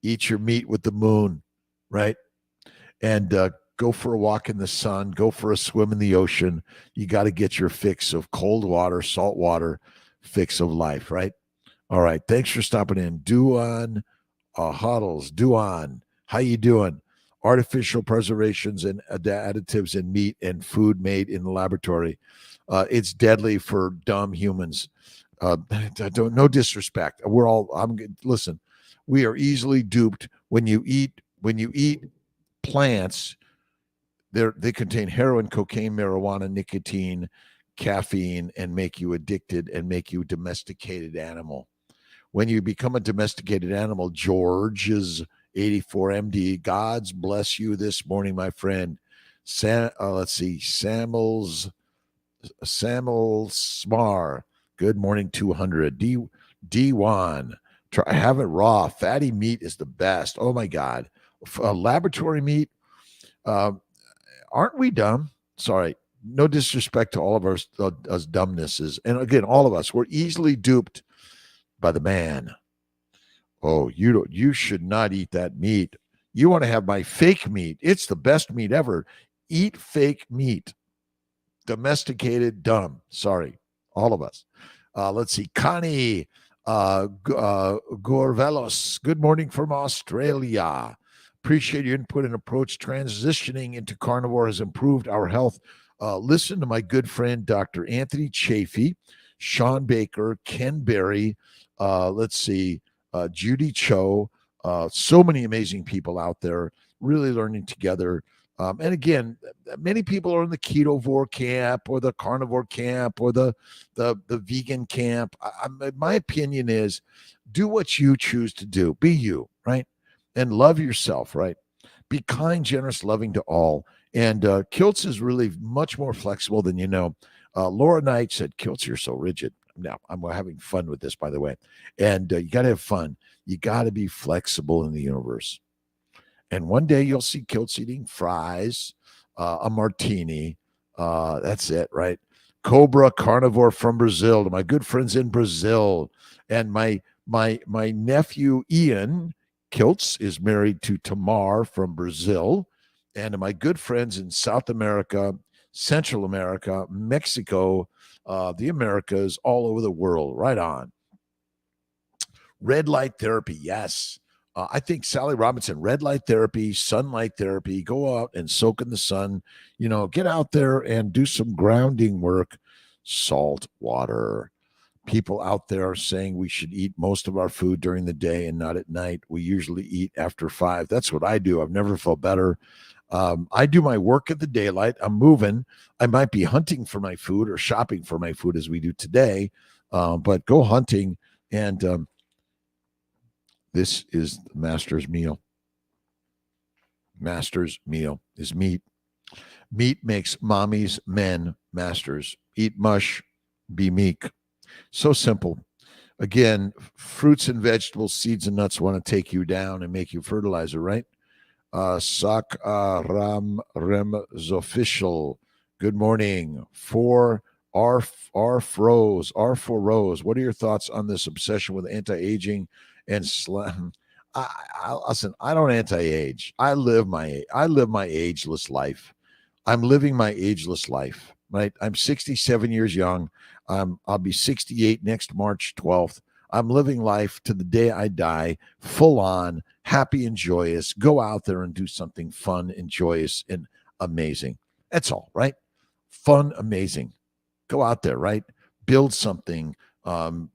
Eat your meat with the moon. Right. And go for a walk in the sun. Go for a swim in the ocean. You got to get your fix of cold water, salt water, fix of life. Right. All right. Thanks for stopping in. Duan Huddles. Duan, how you doing? Artificial preservations and additives in meat and food made in the laboratory. It's deadly for dumb humans. No disrespect. We're all. Listen. We are easily duped when you eat plants. They contain heroin, cocaine, marijuana, nicotine, caffeine, and make you addicted and make you a domesticated animal. When you become a domesticated animal, George is 84 MD. God's bless you this morning, my friend. Let's see. Samuel Smar. Good morning, 200. D1. Have it raw. Fatty meat is the best. Oh, my God. Laboratory meat. Aren't we dumb? Sorry. No disrespect to all of us dumbnesses. And again, all of us, we're easily duped by the man. Oh, you should not eat that meat. You want to have my fake meat. It's the best meat ever. Eat fake meat. Domesticated, dumb. Sorry, all of us. Let's see. Connie Gorvelos. Good morning from Australia. Appreciate your input and approach. Transitioning into carnivore has improved our health. Listen to my good friend, Dr. Anthony Chafee, Sean Baker, Ken Berry. Let's see. Judy Cho, so many amazing people out there really learning together. And again, many people are in the ketovore camp or the carnivore camp or the vegan camp. My opinion is do what you choose to do. Be you, right? And love yourself, right? Be kind, generous, loving to all. And Kiltz is really much more flexible than you know. Laura Knight said, Kiltz, you're so rigid. Now, I'm having fun with this, by the way. And you got to have fun. You got to be flexible in the universe. And one day you'll see Kiltz eating fries, a martini. That's it, right? Cobra Carnivore from Brazil. To my good friends in Brazil. And my nephew, Ian Kiltz, is married to Tamar from Brazil. And to my good friends in South America, Central America, Mexico, the Americas, all over the world. Right on. Red light therapy, yes. I think Sally Robinson, red light therapy, sunlight therapy, go out and soak in the sun, get out there and do some grounding work. Salt water. People out there are saying we should eat most of our food during the day and not at night. We usually eat after 5. That's what I do. I've never felt better. I do my work at the daylight. I'm moving. I might be hunting for my food or shopping for my food as we do today, but go hunting. And this is the master's meal. Master's meal is meat. Meat makes mommies men masters. Eat mush, be meek. So simple. Again, fruits and vegetables, seeds and nuts want to take you down and make you fertilizer, right? Sak Ram Rem's official. Good morning. R for Rose. What are your thoughts on this obsession with anti-aging and slam? Listen, I don't anti-age. I live my ageless life. I'm living my ageless life, right? I'm 67 years young. I'll be 68 next March 12th. I'm living life to the day I die, full on, happy and joyous. Go out there and do something fun and joyous and amazing. That's all, right? Fun, amazing. Go out there, right? Build something,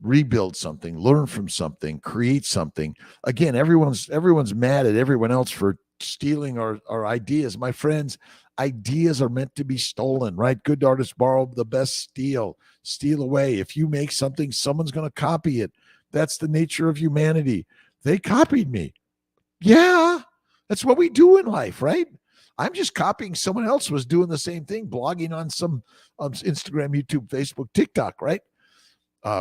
rebuild something, learn from something, create something. Again, everyone's mad at everyone else for stealing our ideas. My friends, ideas are meant to be stolen, right? Good artists borrow, the best steal away. If you make something, someone's going to copy it. That's the nature of humanity. They copied me. Yeah, that's what we do in life, right? I'm just copying someone else who was doing the same thing, blogging on some Instagram, YouTube, Facebook, TikTok, right?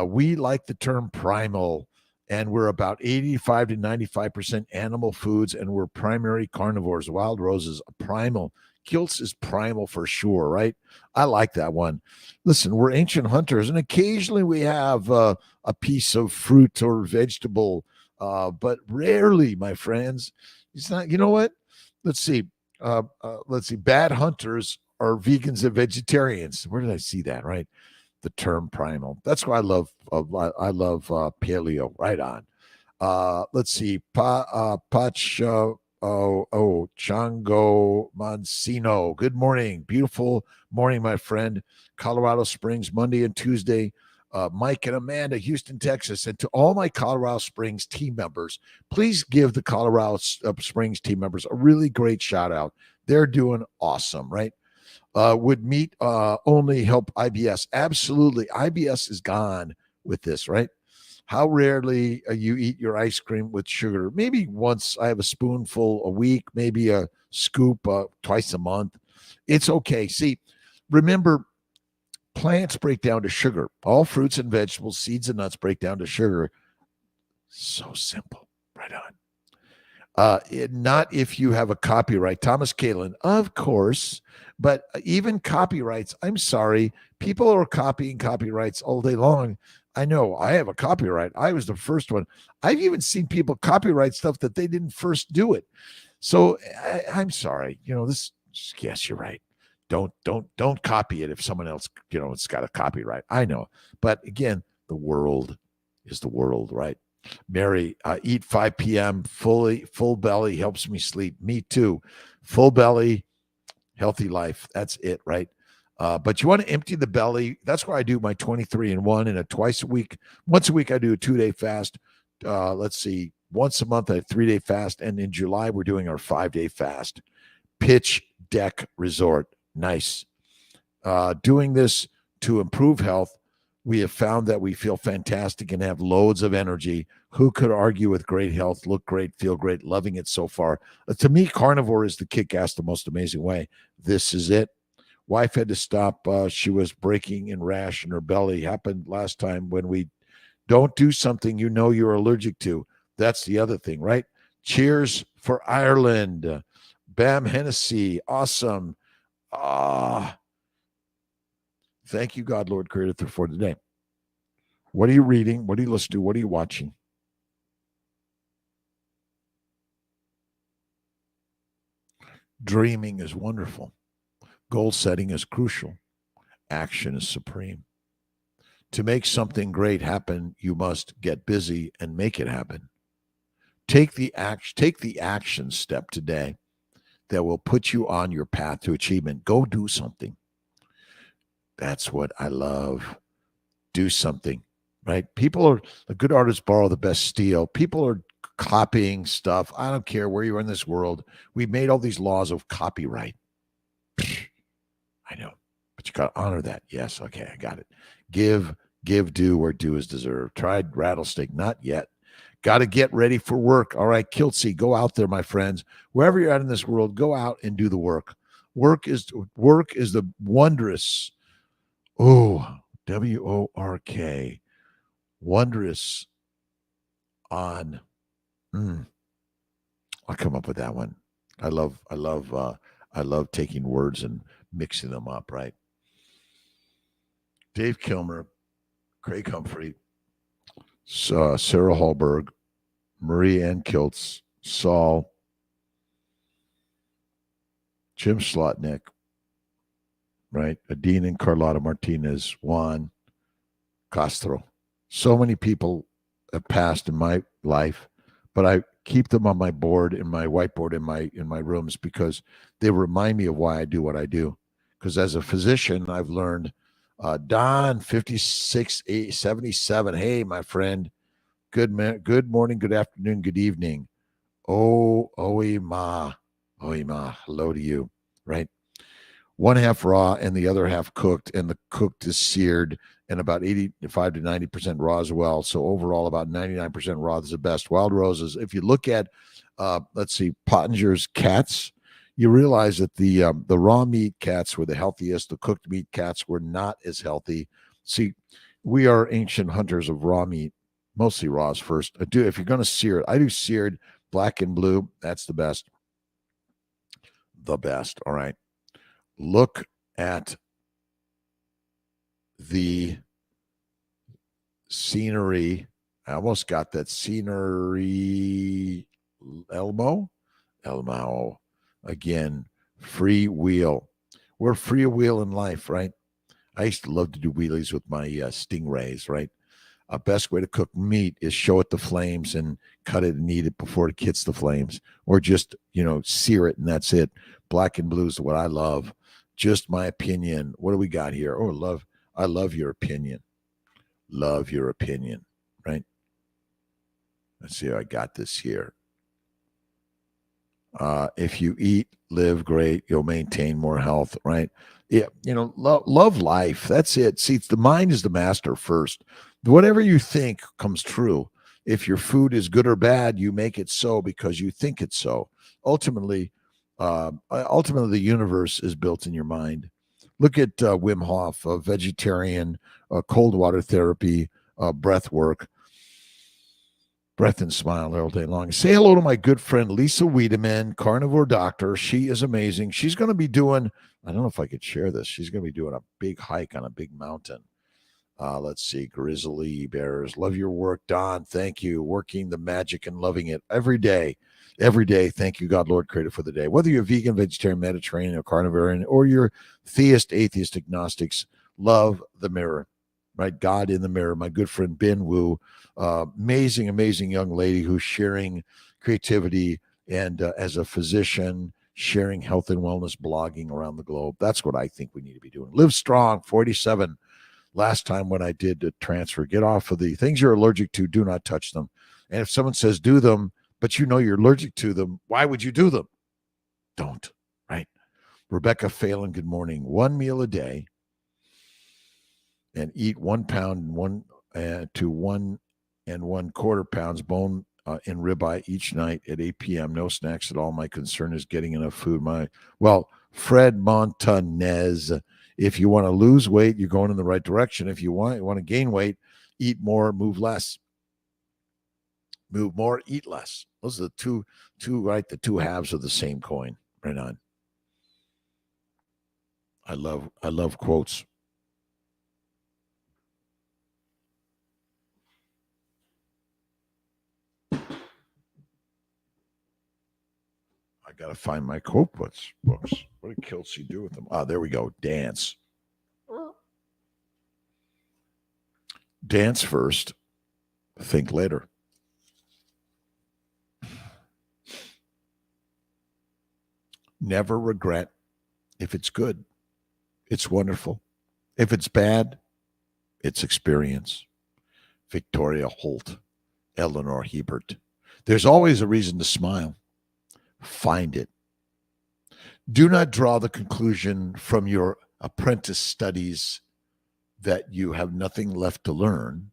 We like the term primal, and we're about 85 to 95% animal foods, and we're primary carnivores. Wild Rose is a primal. Kiltz is primal for sure, right? I like that one. Listen, we're ancient hunters, and occasionally we have a piece of fruit or vegetable, but rarely, my friends. It's not. You know what? Let's see. Let's see. Bad hunters are vegans and vegetarians. Where did I see that? Right. The term primal. That's why I love paleo. Right on. Let's see. Chango Mancino. Good morning. Beautiful morning, my friend. Colorado Springs, Monday and Tuesday. Mike and Amanda, Houston, Texas. And to all my Colorado Springs team members, please give the Colorado Springs team members a really great shout out. They're doing awesome, right? Would meat only help IBS? Absolutely. IBS is gone with this, right? How rarely you eat your ice cream with sugar? Maybe once. I have a spoonful a week, maybe a scoop twice a month. It's okay. See, remember, plants break down to sugar. All fruits and vegetables, seeds and nuts break down to sugar. So simple. Right on. Not if you have a copyright. Thomas Kalin, of course, but even copyrights, I'm sorry, people are copying copyrights all day long. I know I have a copyright. I was the first one. I've even seen people copyright stuff that they didn't first do it. So I'm sorry. Yes, you're right. Don't copy it if someone else, it's got a copyright. I know. But again, the world is the world, right? Mary, eat 5 p.m. full belly helps me sleep. Me too. Full belly, healthy life. That's it, right? But you want to empty the belly. That's why I do my 23-and-1 and once a week I do a 2-day fast. Let's see, once a month a 3-day fast, and in July we're doing our 5-day fast. Pitch Deck Resort, nice. Doing this to improve health. We have found that we feel fantastic and have loads of energy. Who could argue with great health, look great, feel great, loving it so far? To me, carnivore is the kick-ass, the most amazing way. This is it. Wife had to stop. She was breaking in rash in her belly. Happened last time when we don't do something you're allergic to. That's the other thing, right? Cheers for Ireland. Bam Hennessy. Awesome. Thank you, God, Lord Creator, for today. What are you reading? What are you listening to? What are you watching? Dreaming is wonderful. Goal setting is crucial. Action is supreme. To make something great happen, you must get busy and make it happen. Take the action step today that will put you on your path to achievement. Go do something. That's what I love. Do something, right? The good artists borrow, the best steal. People are copying stuff. I don't care where you are in this world. We made all these laws of copyright. I know, but you got to honor that. Yes, okay, I got it. Give due where due is deserved. Tried rattlesnake, not yet. Got to get ready for work. All right, Kiltzy, go out there, my friends. Wherever you're at in this world, go out and do the work. Work is the wondrous. Oh, WORK, wondrous on. I'll come up with that one. I love taking words and mixing them up. Right. Dave Kilmer, Craig Humphrey, Sarah Hallberg, Marie Ann Kiltz, Saul, Jim Slotnick, right? Adine and Carlotta Martinez, Juan Castro. So many people have passed in my life, but I keep them on my board, in my whiteboard, in my rooms, because they remind me of why I do what I do. Because as a physician, I've learned, Don 5677. Hey, my friend. Good morning, good afternoon, good evening. Oi ma. Hello to you. Right? One half raw and the other half cooked, and the cooked is seared, and about 85 to 90% raw as well. So overall, about 99% raw is the best. Wild roses. If you look at, let's see, Pottinger's cats, you realize that the raw meat cats were the healthiest. The cooked meat cats were not as healthy. See, we are ancient hunters of raw meat, mostly raws first. If you're going to sear it, I do seared, black and blue. That's the best. The best. All right. Look at the scenery. I almost got that scenery. Elmo. Again, free wheel. We're free wheel in life, right? I used to love to do wheelies with my stingrays, right? Best way to cook meat is show it the flames and cut it and eat it before it hits the flames, or just, sear it and that's it. Black and blue is what I love. Just my opinion. What do we got here? Oh, I love your opinion. Love your opinion, right? Let's see how I got this here. If you eat, live great, you'll maintain more health, right? Yeah, love life. That's it. See, the mind is the master first. Whatever you think comes true. If your food is good or bad, you make it so because you think it's so. Ultimately, the universe is built in your mind. Look at Wim Hof, a vegetarian, cold water therapy, breath work. Breath and smile all day long. Say hello to my good friend Lisa Wiedemann, carnivore doctor. She is amazing. She's going to be doing, I don't know if I could share this. She's going to be doing a big hike on a big mountain. Let's see. Grizzly bears. Love your work, Don. Thank you. Working the magic and loving it every day. Every day. Thank you, God, Lord, creator for the day. Whether you're vegan, vegetarian, Mediterranean, or carnivore, or you're theist, atheist, agnostics, love the mirror. Right? God in the mirror. My good friend Ben Wu, amazing young lady who's sharing creativity and as a physician, sharing health and wellness blogging around the globe. That's what I think we need to be doing. Live strong, 47. Last time when I did the transfer, get off of the things you're allergic to, do not touch them. And if someone says do them, but you're allergic to them, why would you do them? Don't, right? Rebecca Phelan, good morning. 1 meal a day and eat 1 pound to 1 1/4 pounds bone in ribeye each night at 8 p.m. No snacks at all. My concern is getting enough food. Fred Montanez, if you want to lose weight, you're going in the right direction. If you want to gain weight, eat more, move less. Move more, eat less. Those are the the two halves of the same coin. Right on. I love quotes. I got to find my quote books. What did Kiltz do with them? There we go. Dance. Dance first, think later. Never regret. If it's good, it's wonderful. If it's bad, it's experience. Victoria Holt, Eleanor Hebert. There's always a reason to smile. Find it. Do not draw the conclusion from your apprentice studies that you have nothing left to learn.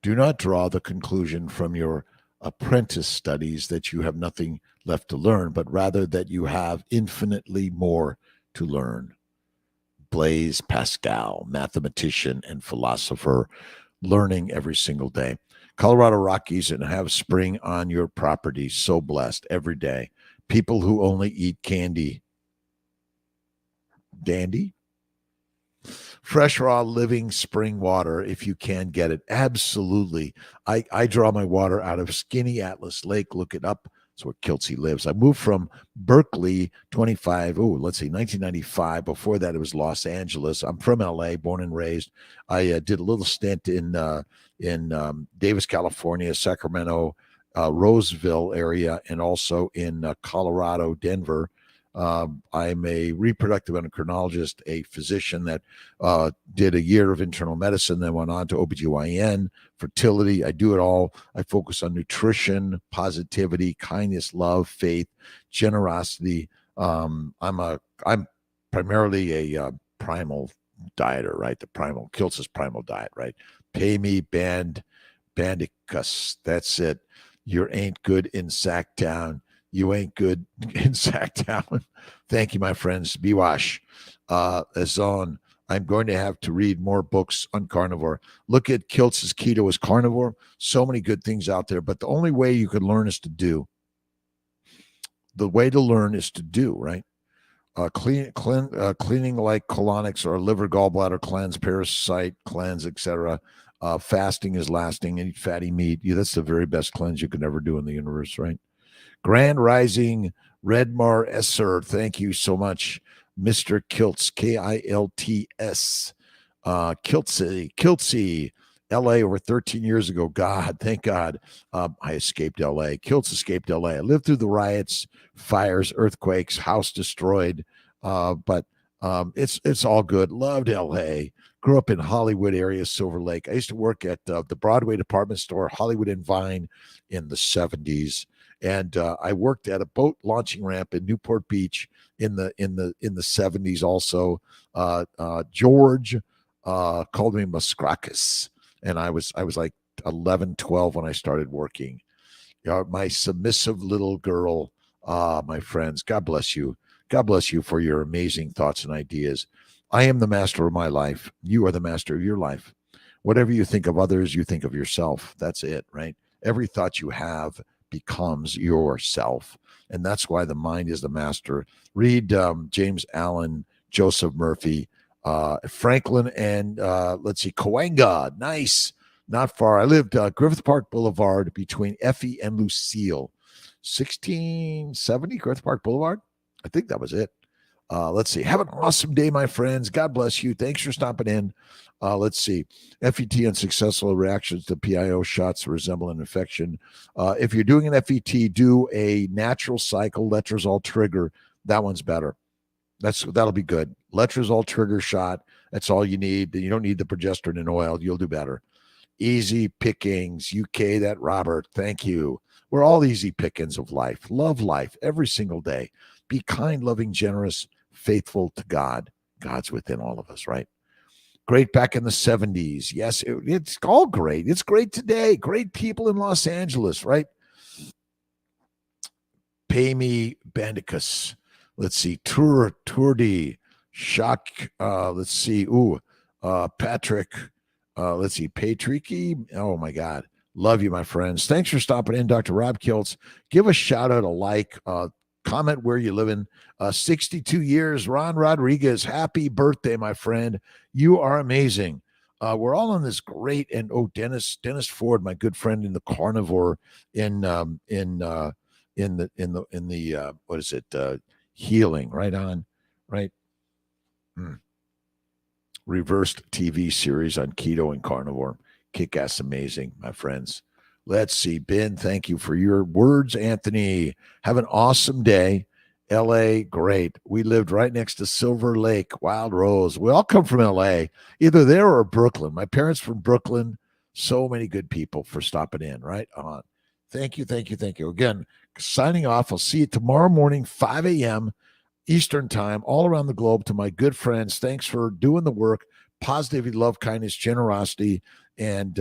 Do not draw the conclusion from your apprentice studies that you have nothing left to learn, but rather that you have infinitely more to learn. Blaise Pascal, mathematician and philosopher, learning every single day. Colorado Rockies and have spring on your property. So blessed every day. People who only eat candy. Dandy? Fresh, raw, living spring water, if you can get it. Absolutely. I draw my water out of Skinny Atlas Lake. Look it up. That's where Kiltz lives. I moved from Berkeley 1995. Before that, it was Los Angeles. I'm from LA, born and raised. I did a little stint in Davis, California, Sacramento, Roseville area, and also in Colorado, Denver. I'm a reproductive endocrinologist, a physician that did a year of internal medicine, then went on to OBGYN, fertility. I do it all. I focus on nutrition, positivity, kindness, love, faith, generosity. I'm primarily a primal dieter, right? The primal Kiltz's primal diet, right? Pay me, bandicus. That's it. You ain't good in Sacktown. You ain't good in Sacktown. Thank you, my friends. Be wash. Azon, I'm going to have to read more books on carnivore. Look at Kiltz's Keto as Carnivore. So many good things out there, but the only way you can learn is to do. The way to learn is to do, right? Cleaning like colonics or liver gallbladder cleanse, parasite cleanse, etc. Fasting is lasting. Eat fatty meat. Yeah, that's the very best cleanse you could ever do in the universe, right? Grand Rising Redmar Esser, thank you so much, Mr. Kiltz, Kilts. Kiltzy, LA over 13 years ago. God, thank God, I escaped LA. Kiltz escaped LA. I lived through the riots, fires, earthquakes, house destroyed, but it's all good. Loved LA. Grew up in Hollywood area, Silver Lake. I used to work at the Broadway department store, Hollywood and Vine, in the 70s. And I worked at a boat launching ramp in Newport Beach in the 70s. Also, George called me Muskrakis, and I was like 11, 12 when I started working. My submissive little girl, my friends. God bless you. God bless you for your amazing thoughts and ideas. I am the master of my life. You are the master of your life. Whatever you think of others, you think of yourself. That's it, right? Every thought you have becomes yourself. And that's why the mind is the master. Read James Allen, Joseph Murphy, Franklin, and let's see, Cahuenga. Nice. Not far. I lived Griffith Park Boulevard between Effie and Lucille. 1670 Griffith Park Boulevard. I think that was it. Let's see. Have an awesome day, my friends. God bless you. Thanks for stopping in. Let's see. FET and successful reactions to PIO shots resemble an infection. If you're doing an FET, do a natural cycle letrozole trigger. That one's better. That'll be good. Letrozole trigger shot. That's all you need. You don't need the progesterone and oil. You'll do better. Easy pickings. UK, that Robert. Thank you. We're all easy pickings of life. Love life every single day. Be kind, loving, generous, faithful to God. God's within all of us, right? Great back in the 70s. Yes, it's all great. It's great today. Great people in Los Angeles, right? Pay me Bandicus. Let's see. Tourdi. Shock. Let's see. Patrick. Let's see. Patricky. Oh, my God. Love you, my friends. Thanks for stopping in, Dr. Rob Kiltz. Give a shout out, a like, comment where you live in. 62 years, Ron Rodriguez. Happy birthday, my friend. You are amazing. We're all on this great, and Dennis Ford, my good friend in the Carnivore in the what is it? Healing, right on, right? Reversed TV series on keto and carnivore. Kick-ass amazing, my friends. Let's see. Ben, thank you for your words, Anthony. Have an awesome day. LA, great. We lived right next to Silver Lake, Wild Rose. We all come from LA, either there or Brooklyn. My parents from Brooklyn. So many good people for stopping in. Right on. Thank you. Again, signing off. I'll see you tomorrow morning, 5 a.m. Eastern time, all around the globe. To my good friends, thanks for doing the work. Positivity, love, kindness, generosity, and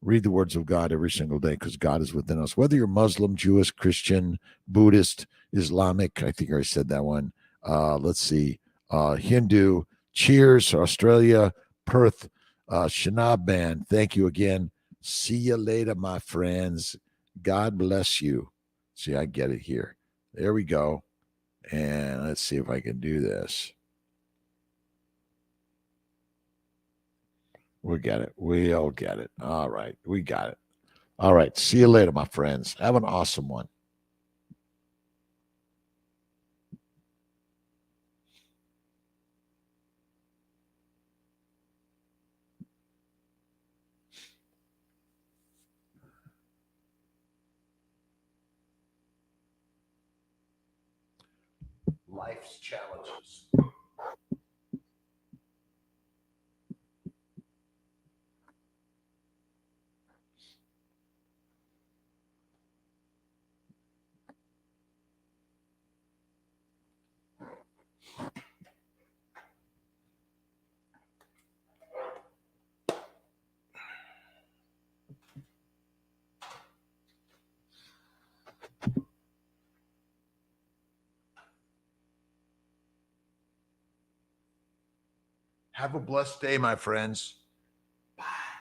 Read the words of God every single day because God is within us. Whether you're Muslim, Jewish, Christian, Buddhist, Islamic, I think I said that one. Let's see, Hindu. Cheers, Australia, Perth, Shanab Band. Thank you again. See you later, my friends. God bless you. See, I get it here. There we go. And let's see if I can do this. We get it. We all get it. All right. We got it. All right. See you later, my friends. Have an awesome one. Life's challenges. Have a blessed day, my friends.